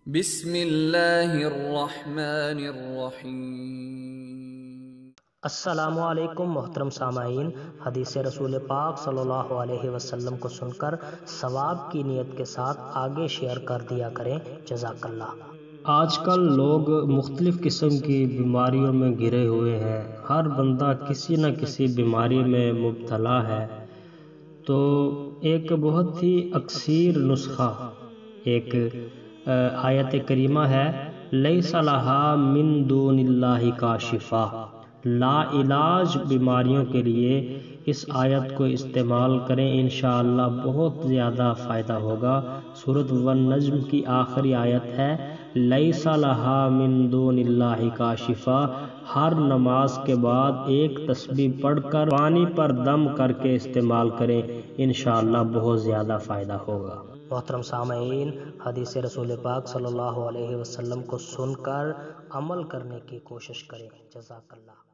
بسم اللہ الرحمن الرحیم۔ السلام علیکم محترم سامعین، حدیث رسول پاک صلی اللہ علیہ وسلم کو سن کر ثواب کی نیت کے ساتھ آگے شیئر کر دیا کریں، جزاک اللہ۔ آج کل لوگ مختلف قسم کی بیماریوں میں گھرے ہوئے ہیں، ہر بندہ کسی نہ کسی بیماری میں مبتلا ہے۔ تو ایک بہت ہی اکثیر نسخہ، ایک آیت کریمہ ہے، لیس لہا من دون اللہ کاشفہ، لا علاج بیماریوں کے لیے اس آیت کو استعمال کریں، انشاءاللہ بہت زیادہ فائدہ ہوگا۔ سورۃ والنجم کی آخری آیت ہے، لیس لہا من دون اللہ کاشفہ۔ ہر نماز کے بعد ایک تسبیح پڑھ کر پانی پر دم کر کے استعمال کریں، انشاءاللہ بہت زیادہ فائدہ ہوگا۔ محترم سامعین، حدیث رسول پاک صلی اللہ علیہ وسلم کو سن کر عمل کرنے کی کوشش کریں، جزاک اللہ۔